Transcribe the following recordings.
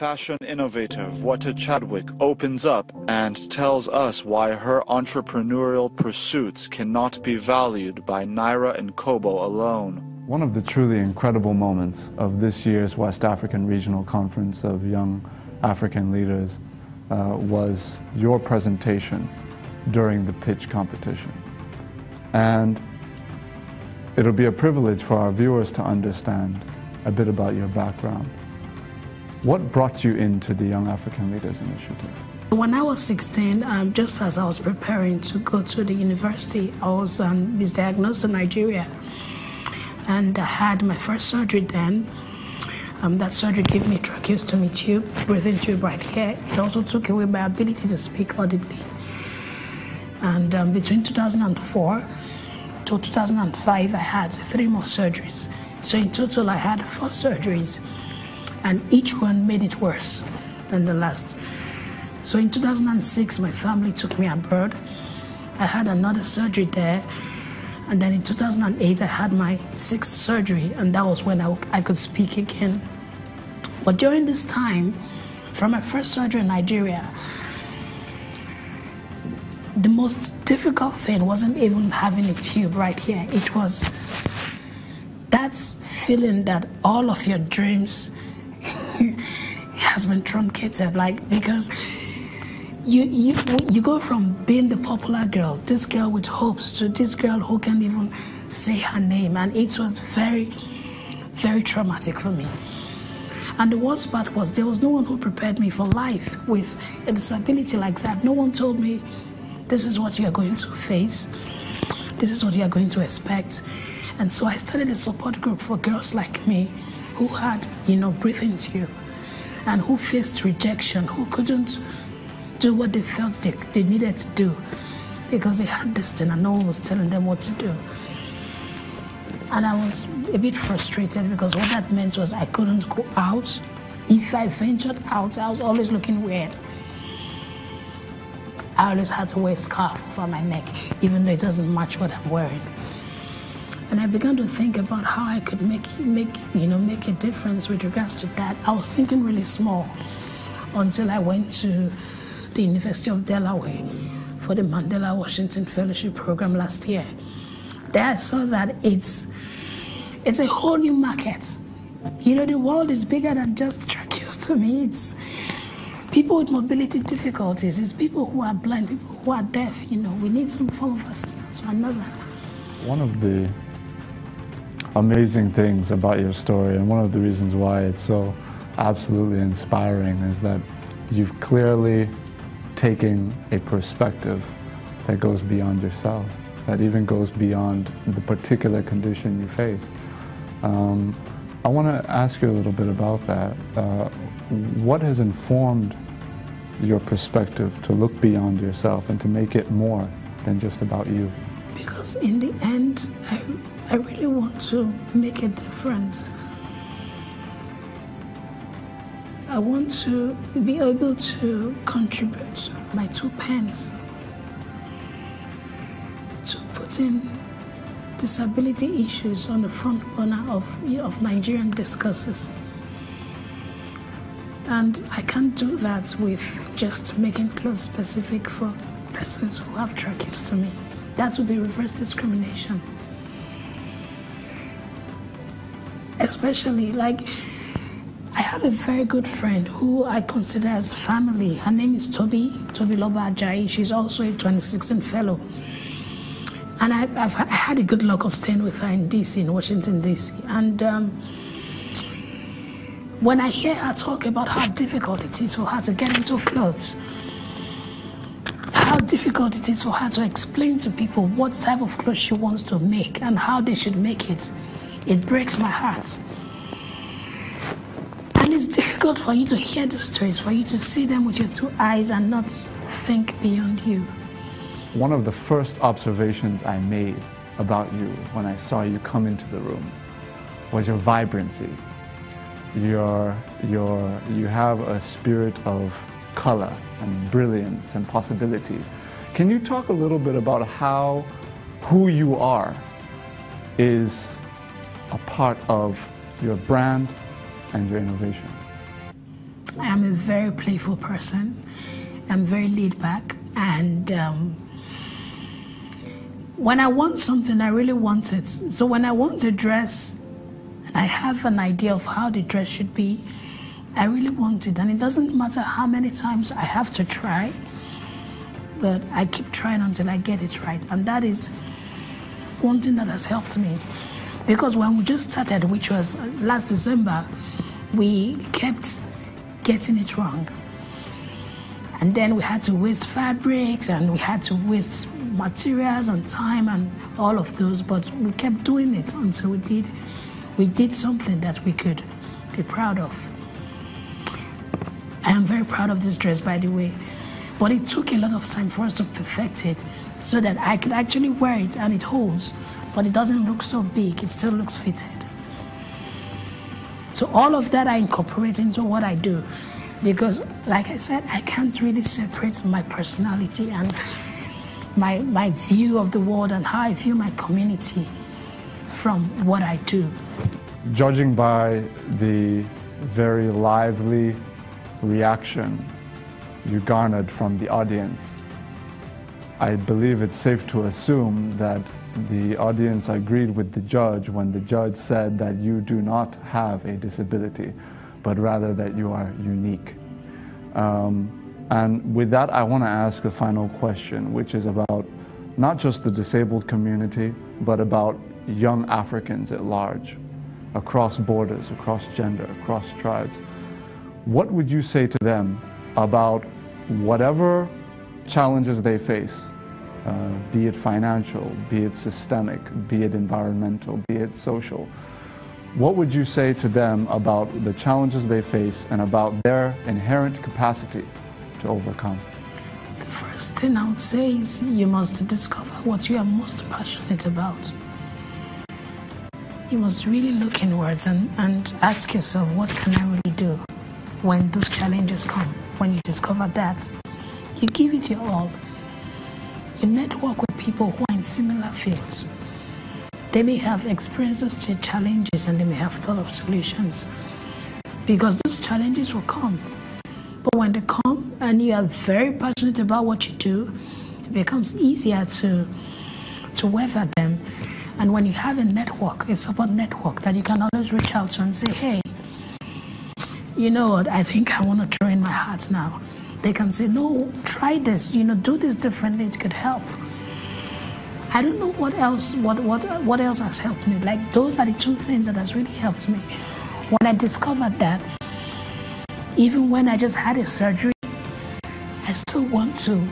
fashion innovator Vweta Chadwick opens up and tells us why her entrepreneurial pursuits cannot be valued by Naira and Kobo alone. One of the truly incredible moments of this year's West African Regional Conference of Young African Leaders was your presentation during the pitch competition. And it'll be a privilege for our viewers to understand a bit about your background. What brought you into the Young African Leaders Initiative? When I was 16, just as I was preparing to go to the university, I was misdiagnosed in Nigeria. And I had my first surgery then. That surgery gave me a tracheostomy tube, breathing tube right here. It also took away my ability to speak audibly. And between 2004 to 2005, I had 3 more surgeries. So in total, I had 4 surgeries, and each one made it worse than the last. So in 2006, my family took me abroad. I had another surgery there. And then in 2008, I had my 6th surgery, and that was when I could speak again. But during this time, from my first surgery in Nigeria, the most difficult thing wasn't even having a tube right here. It was that feeling that all of your dreams has been truncated, like, because you go from being the popular girl, this girl with hopes, to this girl who can't even say her name, and it was very, very traumatic for me. And the worst part was there was no one who prepared me for life with a disability like that. No one told me, this is what you are going to face, this is what you are going to expect. And so I started a support group for girls like me who had, breathing tube, and who faced rejection, who couldn't do what they felt they needed to do because they had this thing and no one was telling them what to do. And I was a bit frustrated because what that meant was I couldn't go out. If I ventured out, I was always looking weird. I always had to wear a scarf over my neck, even though it doesn't match what I'm wearing. And I began to think about how I could make a difference with regards to that. I was thinking really small until I went to the University of Delaware for the Mandela Washington Fellowship Program last year. There I saw that it's a whole new market. The world is bigger than just tracheostomy. It's people with mobility difficulties. It's people who are blind, people who are deaf. We need some form of assistance or another. One of the amazing things about your story, and one of the reasons why it's so absolutely inspiring, is that you've clearly taken a perspective that goes beyond yourself, that even goes beyond the particular condition you face. I want to ask you a little bit about that. What has informed your perspective to look beyond yourself and to make it more than just about you? Because in the end, I really want to make a difference. I want to be able to contribute my 2 pence to putting disability issues on the front burner of Nigerian discourses. And I can't do that with just making clothes specific for persons who have tracheostomy. That would be reverse discrimination. Especially, I have a very good friend who I consider as family. Her name is Toby Loba Ajayi. She's also a 2016 fellow. And I had the good luck of staying with her in DC, in Washington, DC. And when I hear her talk about how difficult it is for her to get into clothes, how difficult it is for her to explain to people what type of clothes she wants to make and how they should make it, it breaks my heart. And it's difficult for you to hear the stories, for you to see them with your 2 eyes and not think beyond you. One of the first observations I made about you when I saw you come into the room was your vibrancy. You have a spirit of color and brilliance and possibility. Can you talk a little bit about how who you are is a part of your brand and your innovations? I'm a very playful person. I'm very laid back, and when I want something, I really want it. So when I want a dress, and I have an idea of how the dress should be, I really want it. And it doesn't matter how many times I have to try, but I keep trying until I get it right. And that is one thing that has helped me. Because when we just started, which was last December, we kept getting it wrong. And then we had to waste fabrics, and we had to waste materials and time and all of those, but we kept doing it until we did something that we could be proud of. I am very proud of this dress, by the way, but it took a lot of time for us to perfect it so that I could actually wear it and it holds, but it doesn't look so big, it still looks fitted. So all of that I incorporate into what I do, because like I said, I can't really separate my personality and my view of the world and how I view my community from what I do. Judging by the very lively reaction you garnered from the audience, I believe it's safe to assume that the audience agreed with the judge when the judge said that you do not have a disability, but rather that you are unique. And with that, I want to ask a final question, which is about not just the disabled community, but about young Africans at large, across borders, across gender, across tribes. What would you say to them about whatever challenges they face, be it financial, be it systemic, be it environmental, be it social? What would you say to them about the challenges they face and about their inherent capacity to overcome? The first thing I would say is you must discover what you are most passionate about. You must really look inwards and ask yourself, what can I really do when those challenges come? When you discover that, you give it your all. You network with people who are in similar fields. They may have experiences to challenges and they may have thought of solutions, because those challenges will come. But when they come and you are very passionate about what you do, it becomes easier to weather them. And when you have a network, a support network that you can always reach out to and say, hey, you know what, I think I want to throw in my hat now. They can say, no, try this, do this differently, it could help. I don't know what else has helped me. Like, those are the two things that has really helped me. When I discovered that, even when I just had a surgery, I still want to,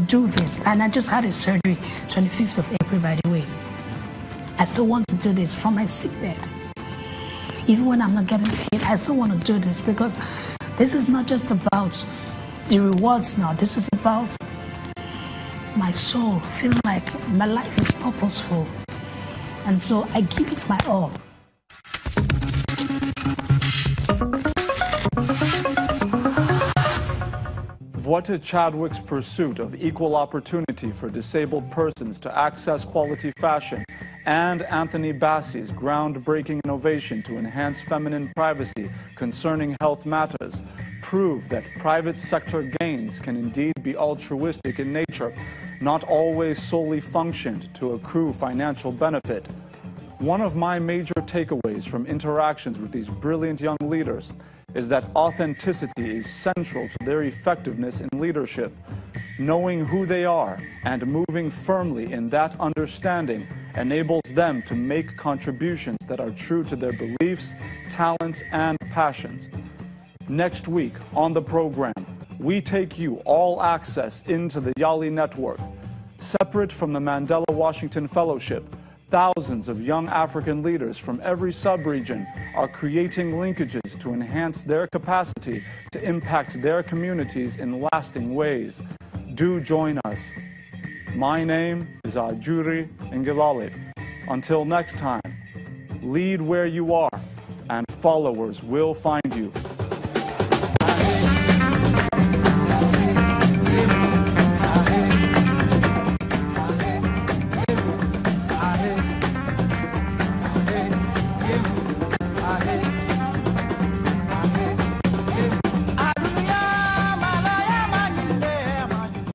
do this. And I just had a surgery, 25th of April, by the way. I still want to do this from my sick bed. Even when I'm not getting paid, I still want to do this, because this is not just about the rewards now. This is about my soul, feeling like my life is purposeful. And so I give it my all. Vweta Chadwick's pursuit of equal opportunity for disabled persons to access quality fashion and Anthony Bassey's groundbreaking innovation to enhance feminine privacy concerning health matters prove that private sector gains can indeed be altruistic in nature, not always solely functioned to accrue financial benefit. One of my major takeaways from interactions with these brilliant young leaders is that authenticity is central to their effectiveness in leadership. Knowing who they are and moving firmly in that understanding enables them to make contributions that are true to their beliefs, talents, and passions. Next week on the program, we take you all access into the Yali Network. Separate from the Mandela Washington Fellowship, thousands of young African leaders from every sub-region are creating linkages to enhance their capacity to impact their communities in lasting ways. Do join us. My name is Ajuri Ngilale. Until next time, lead where you are, and followers will find you. I